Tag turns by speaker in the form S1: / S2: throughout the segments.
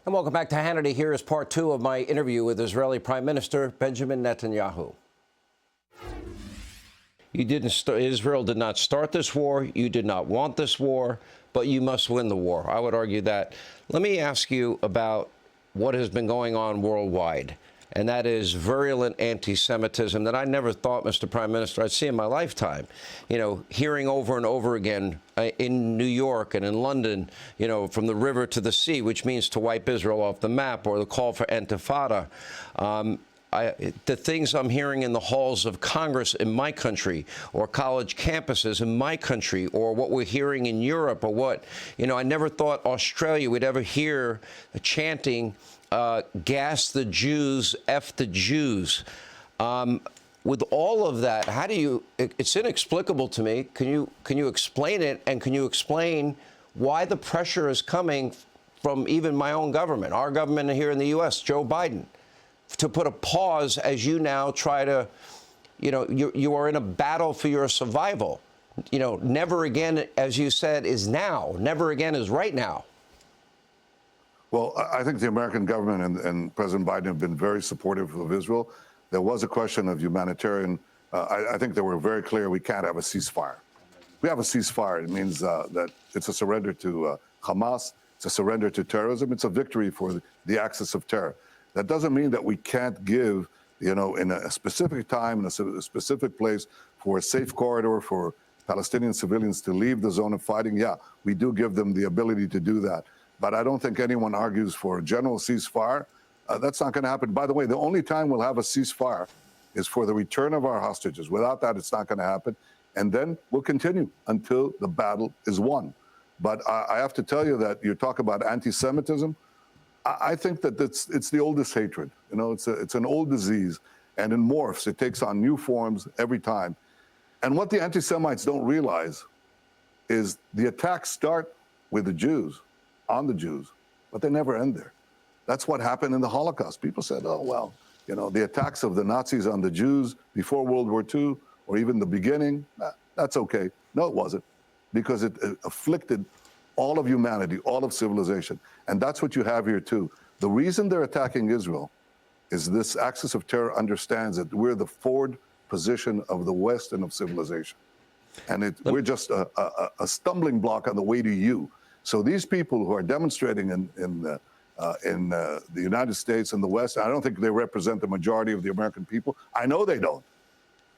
S1: And welcome back to Hannity. Here is part two of my interview with Israeli Prime Minister Benjamin Netanyahu. Israel did not start this war. You did not want this war, but you must win the war. I would argue that. Let me ask you about what has been going on worldwide, and that is virulent anti-Semitism that I never thought, Mr. Prime Minister, I'd see in my lifetime. You know, hearing over and over again in New York and in London, you know, from the river to the sea, which means to wipe Israel off the map, or the call for intifada. The things I'm hearing in the halls of Congress in my country, or college campuses in my country, or what we're hearing in Europe, or what, you know, I never thought Australia would ever hear chanting, gas the Jews, F the Jews. With all of that, how do you, it's inexplicable to me. Can you explain it, and can you explain why the pressure is coming from even my own government, our government here in the U.S., Joe Biden, to put a pause as you now try to, you know, you are in a battle for your survival. You know, never again, as you said, is now. Never again is right now.
S2: Well, I think the American government and President Biden have been very supportive of Israel. There was a question of humanitarian. I think they were very clear we can't have a ceasefire. We have a ceasefire. It means that it's a surrender to Hamas. It's a surrender to terrorism. It's a victory for the axis of terror. That doesn't mean that we can't give, you know, in a specific time, in a specific place, for a safe corridor for Palestinian civilians to leave the zone of fighting. Yeah, we do give them the ability to do that. But I don't think anyone argues for a general ceasefire. That's not going to happen. By the way, the only time we'll have a ceasefire is for the return of our hostages. Without that, it's not going to happen. And then we'll continue until the battle is won. But I have to tell you that you talk about anti-Semitism. I think that it's the oldest hatred. You know, it's an old disease, and it morphs. It takes on new forms every time. And what the anti-Semites don't realize is the attacks start with the Jews, on the Jews, but they never end there. That's what happened in the Holocaust. People said, oh, well, you know, the attacks of the Nazis on the Jews before World War II, or even the beginning, that's okay. No, it wasn't, because it afflicted all of humanity, all of civilization. And that's what you have here, too. The reason they're attacking Israel is this axis of terror understands that we're the forward position of the West and of civilization. And we're just a stumbling block on the way to you. So these people who are demonstrating in the United States and the West, I don't think they represent the majority of the American people. I know they don't.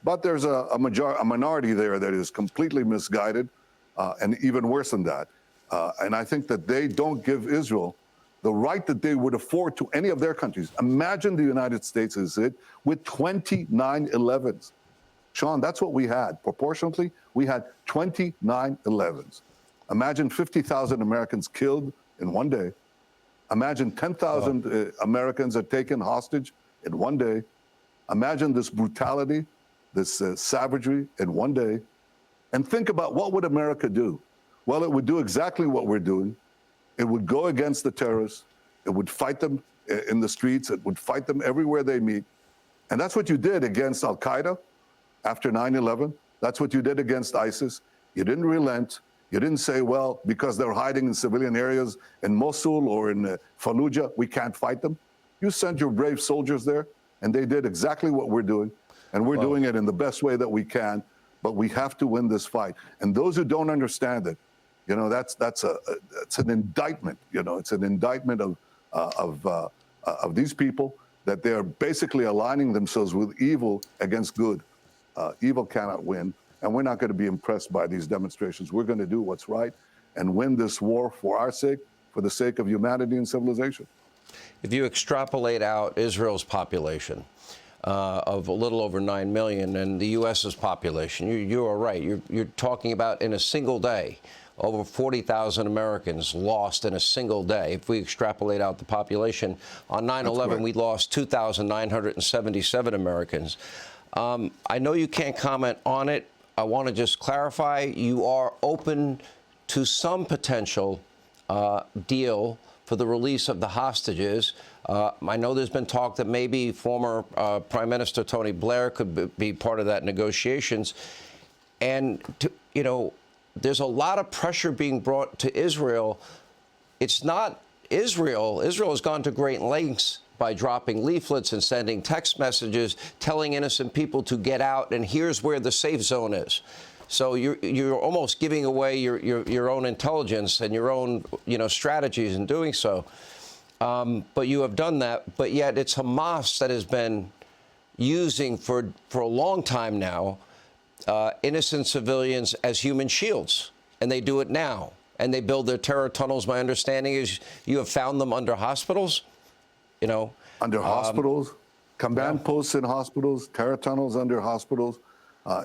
S2: But there's a minority there that is completely misguided, and even worse than that. And I think that they don't give Israel the right that they would afford to any of their countries. Imagine the United States is it with 29 11s. Sean, that's what we had. Proportionately, we had 29 11s. Imagine 50,000 Americans killed in one day. Imagine 10,000 Americans are taken hostage in one day. Imagine this brutality, this savagery in one day. And think about, what would America do? Well, it would do exactly what we're doing. It would go against the terrorists. It would fight them in the streets. It would fight them everywhere they meet. And that's what you did against Al-Qaeda after 9/11. That's what you did against ISIS. You didn't relent. You didn't say, well, because they're hiding in civilian areas in Mosul or in Fallujah, we can't fight them. You sent your brave soldiers there, and they did exactly what we're doing. And we're doing it in the best way that we can. But we have to win this fight. And those who don't understand it, you know, that's an indictment. You know, it's an indictment of these people, that they are basically aligning themselves with evil against good. Evil cannot win, and we're not going to be impressed by these demonstrations. We're going to do what's right and win this war for our sake, for the sake of humanity and civilization.
S1: If you extrapolate out Israel's population of a little over 9 million and the U.S.'s population, you are right. You're talking about, in a single day, over 40,000 Americans lost in a single day. If we extrapolate out the population, on 9/11, we lost 2,977 Americans. I know you can't comment on it. I want to just clarify, you are open to some potential deal for the release of the hostages. I know there's been talk that maybe former Prime Minister Tony Blair could be part of that negotiations. And, you know, there's a lot of pressure being brought to Israel. It's not Israel has gone to great lengths by dropping leaflets and sending text messages telling innocent people to get out, and here's where the safe zone is. So you're almost giving away your own intelligence and your own strategies in doing so. But you have done that. But yet it's Hamas that has been using for a long time now innocent civilians as human shields, and they do it now. And they build their terror tunnels. My understanding is you have found them under hospitals.
S2: Under hospitals, command posts in hospitals, terror tunnels under hospitals,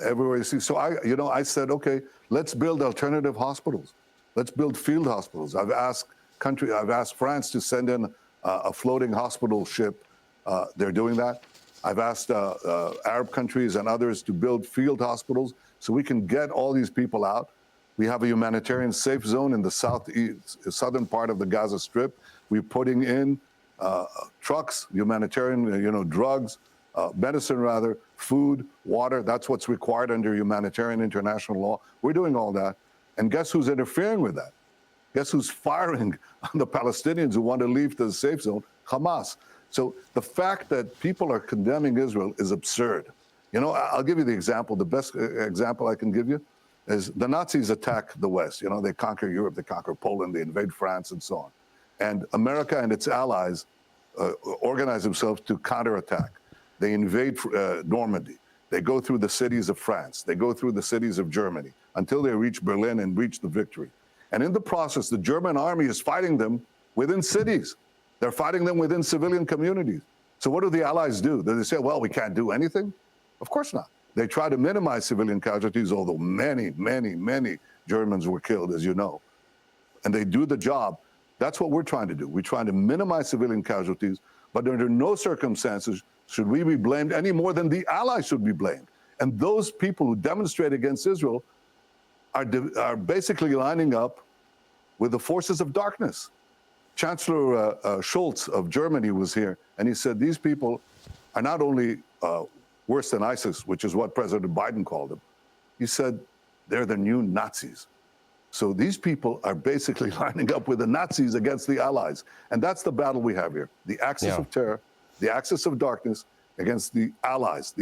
S2: everywhere you see. So I said, okay, let's build alternative hospitals. Let's build field hospitals. I've asked France to send in a floating hospital ship. They're doing that. I've asked Arab countries and others to build field hospitals so we can get all these people out. We have a humanitarian safe zone in the southern part of the Gaza Strip. We're putting in trucks, humanitarian, drugs, medicine rather, food, water. That's what's required under humanitarian international law. We're doing all that. And guess who's interfering with that? Guess who's firing on the Palestinians who want to leave the safe zone? Hamas. So the fact that people are condemning Israel is absurd. I'll give you the example. The best example I can give you is the Nazis attack the West. They conquer Europe, they conquer Poland, they invade France, and so on. And America and its allies organize themselves to counterattack. They invade Normandy. They go through the cities of France. They go through the cities of Germany until they reach Berlin and reach the victory. And in the process, the German army is fighting them within cities. They're fighting them within civilian communities. So what do the allies do? Do they say, well, we can't do anything? Of course not. They try to minimize civilian casualties, although many, many, many Germans were killed, as you know. And they do the job. That's what we're trying to do. We're trying to minimize civilian casualties, but under no circumstances should we be blamed any more than the allies should be blamed. And those people who demonstrate against Israel are basically lining up with the forces of darkness. Chancellor Scholz of Germany was here, and he said these people are not only worse than ISIS, which is what President Biden called them. He said they're the new Nazis. So these people are basically lining up with the Nazis against the allies. And that's the battle we have here. The axis of terror, the axis of darkness against the allies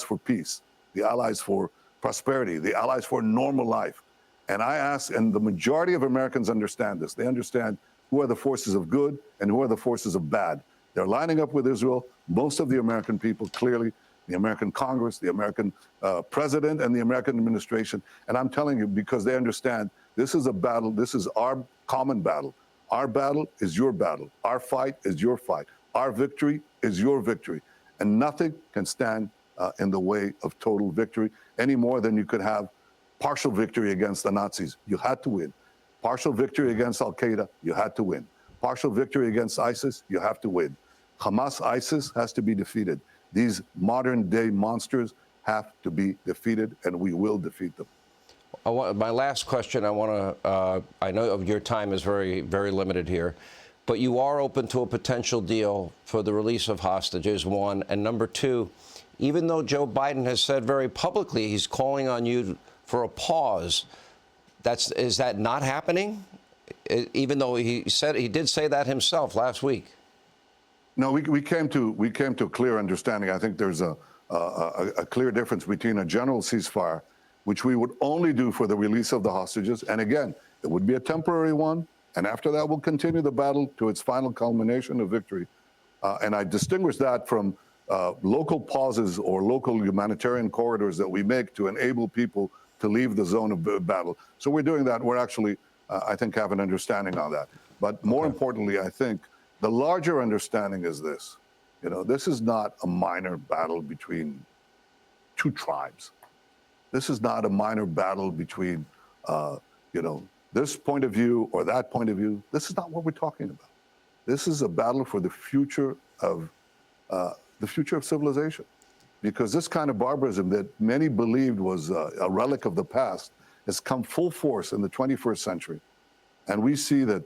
S2: for peace, the allies for prosperity, the allies for normal life. And I ask, and the majority of Americans understand this. They understand who are the forces of good and who are the forces of bad. They're lining up with Israel. Most of the American people, clearly, the American Congress, the American president, and the American administration. And I'm telling you, because they understand this is a battle. This is our common battle. Our battle is your battle. Our fight is your fight. Our victory is your victory. And nothing can stand in the way of total victory any more than you could have partial victory against the Nazis. You had to win. Partial victory against Al-Qaeda, you had to win. Partial victory against ISIS, you have to win. Hamas, ISIS has to be defeated. These modern-day monsters have to be defeated, and we will defeat them.
S1: My last question, I know your time is very, very limited here, but you are open to a potential deal for the release of hostages, one. And number two, even though Joe Biden has said very publicly he's calling on you for a pause, is that not happening? Even though he did say that himself last week.
S2: No, we came to a clear understanding. I think there's a clear difference between a general ceasefire, which we would only do for the release of the hostages, and again, it would be a temporary one, and after that, we'll continue the battle to its final culmination of victory. And I distinguish that from local pauses or local humanitarian corridors that we make to enable people to leave the zone of battle. So we're doing that. We're actually, I think, have an understanding on that. But more importantly, I think the larger understanding is this. This is not a minor battle between two tribes. This is not a minor battle between, this point of view or that point of view. This is not what we're talking about. This is a battle for the future of civilization, because this kind of barbarism that many believed was a relic of the past has come full force in the 21st century, and we see that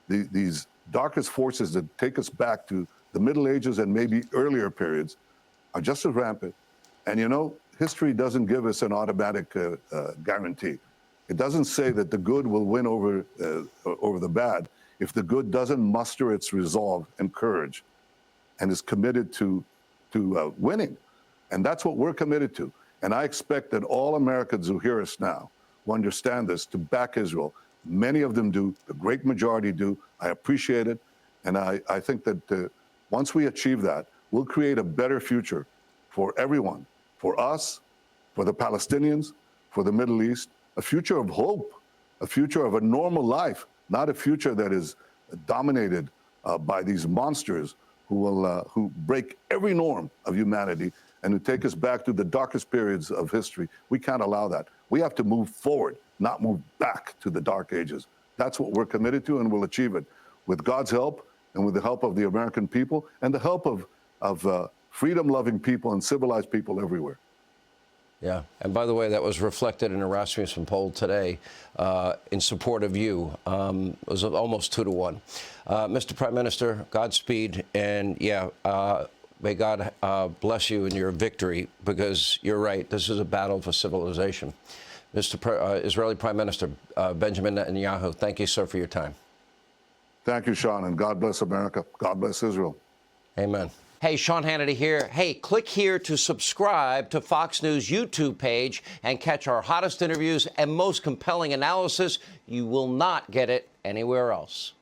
S2: these darkest forces that take us back to the Middle Ages and maybe earlier periods are just as rampant. And history doesn't give us an automatic guarantee. It doesn't say that the good will win over the bad. if the good doesn't muster its resolve and courage and is committed to winning. And that's what we're committed to. And I expect that all Americans who hear us now, who understand this, to back Israel. Many of them do. The great majority do. I appreciate it. And I think that once we achieve that, we'll create a better future for everyone, for us, for the Palestinians, for the Middle East, a future of hope, a future of a normal life, not a future that is dominated by these monsters who break every norm of humanity and who take us back to the darkest periods of history. We can't allow that. We have to move forward, not move back to the dark ages. That's what we're committed to, and we'll achieve it with God's help and with the help of the American people and the help of freedom-loving people and civilized people everywhere.
S1: Yeah. And by the way, that was reflected in a Rasmussen poll today in support of you. It was almost 2-1. Mr. Prime Minister, Godspeed. And yeah, may God bless you in your victory, because you're right. This is a battle for civilization. Mr. Israeli Prime Minister Benjamin Netanyahu, thank you, sir, for your time.
S2: Thank you, Sean, and God bless America. God bless Israel.
S1: Amen. Hey, Sean Hannity here. Hey, click here to subscribe to Fox News YouTube page and catch our hottest interviews and most compelling analysis. You will not get it anywhere else.